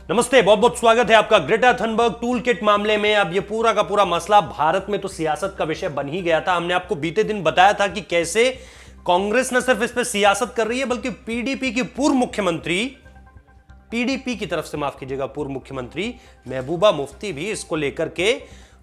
नमस्ते, बहुत बहुत स्वागत है आपका ग्रेटा थनबर्ग टूल किट मामले में। अब ये पूरा का पूरा मसला भारत में तो सियासत का विषय बन ही गया था। हमने आपको बीते दिन बताया था कि कैसे कांग्रेस न सिर्फ इस पर सियासत कर रही है बल्कि पीडीपी की पूर्व मुख्यमंत्री, पीडीपी की तरफ से माफ कीजिएगा, पूर्व मुख्यमंत्री महबूबा मुफ्ती भी इसको लेकर के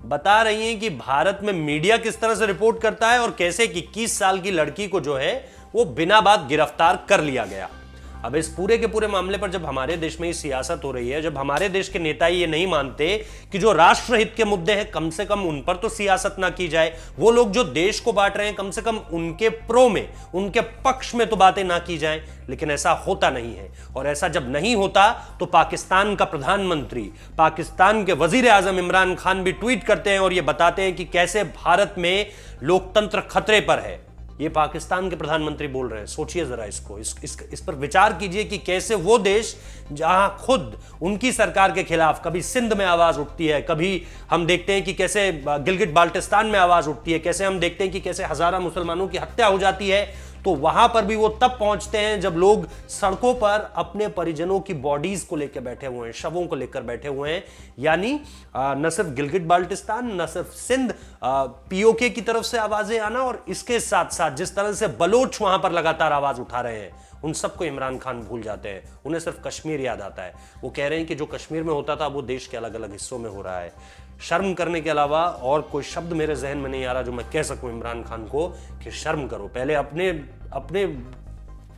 बता रही हैं कि भारत में मीडिया किस तरह से रिपोर्ट करता है और कैसे 21 साल की लड़की को जो है वो बिना बात गिरफ्तार कर लिया गया। अब इस पूरे के पूरे मामले पर जब हमारे देश में ये सियासत हो रही है, जब हमारे देश के नेता ये नहीं मानते कि जो राष्ट्रहित के मुद्दे हैं कम से कम उन पर तो सियासत ना की जाए, वो लोग जो देश को बांट रहे हैं कम से कम उनके प्रो में, उनके पक्ष में तो बातें ना की जाएं, लेकिन ऐसा होता नहीं है। और ऐसा जब नहीं होता तो पाकिस्तान का प्रधानमंत्री, पाकिस्तान के वजीर आजम इमरान खान भी ट्वीट करते हैं और ये बताते हैं कि कैसे भारत में लोकतंत्र खतरे पर है। ये पाकिस्तान के प्रधानमंत्री बोल रहे हैं। सोचिए जरा इसको, इस पर विचार कीजिए कि कैसे वो देश जहां खुद उनकी सरकार के खिलाफ कभी सिंध में आवाज उठती है, कभी हम देखते हैं कि कैसे गिलगिट बाल्टिस्तान में आवाज उठती है, कैसे हम देखते हैं कि कैसे हजारों मुसलमानों की हत्या हो जाती है, तो वहां पर भी वो तब पहुंचते हैं जब लोग सड़कों पर अपने परिजनों की बॉडीज को लेकर बैठे हुए हैं, शवों को लेकर बैठे हुए हैं। यानी न सिर्फ गिलगिट बाल्टिस्तान, न सिर्फ सिंध, पीओके की तरफ से आवाजें आना और इसके साथ साथ जिस तरह से बलोच वहां पर लगातार आवाज उठा रहे हैं, उन सबको इमरान खान भूल जाते हैं। उन्हें सिर्फ कश्मीर याद आता है। वो कह रहे हैं कि जो कश्मीर में होता था वो देश के अलग अलग हिस्सों में हो रहा है। शर्म करने के अलावा और कोई शब्द मेरे जहन में नहीं आ रहा जो मैं कह सकूं इमरान खान को कि शर्म करो। पहले अपने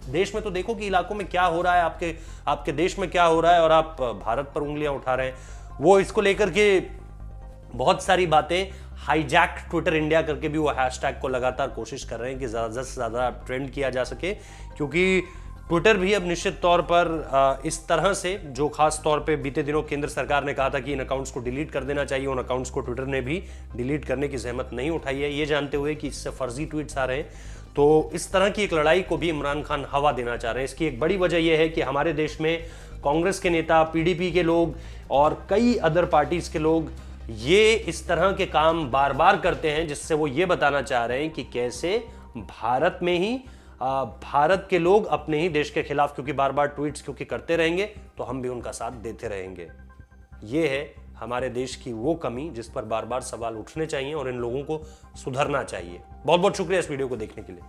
देश में तो देखो कि इलाकों में क्या हो रहा है, आपके देश में क्या हो रहा है, और आप भारत पर उंगलियां उठा रहे हैं। वो इसको लेकर के बहुत सारी बातें हाईजैक ट्विटर इंडिया करके भी वो हैशटैग को लगातार कोशिश कर रहे हैं कि ज्यादा से ज्यादा ट्रेंड किया जा सके, क्योंकि ट्विटर भी अब निश्चित तौर पर इस तरह से, जो खास तौर पे बीते दिनों केंद्र सरकार ने कहा था कि इन अकाउंट्स को डिलीट कर देना चाहिए, उन अकाउंट्स को ट्विटर ने भी डिलीट करने की जहमत नहीं उठाई है, ये जानते हुए कि इससे फर्जी ट्वीट्स आ रहे हैं। तो इस तरह की एक लड़ाई को भी इमरान खान हवा देना चाह रहे हैं। इसकी एक बड़ी वजह यह है कि हमारे देश में कांग्रेस के नेता, पीडीपी के लोग और कई अदर पार्टीज के लोग ये इस तरह के काम बार बार करते हैं, जिससे वो ये बताना चाह रहे हैं कि कैसे भारत में ही भारत के लोग अपने ही देश के खिलाफ क्योंकि बार बार ट्वीट्स क्योंकि करते रहेंगे तो हम भी उनका साथ देते रहेंगे। ये है हमारे देश की वो कमी जिस पर बार बार सवाल उठने चाहिए और इन लोगों को सुधरना चाहिए। बहुत बहुत शुक्रिया इस वीडियो को देखने के लिए।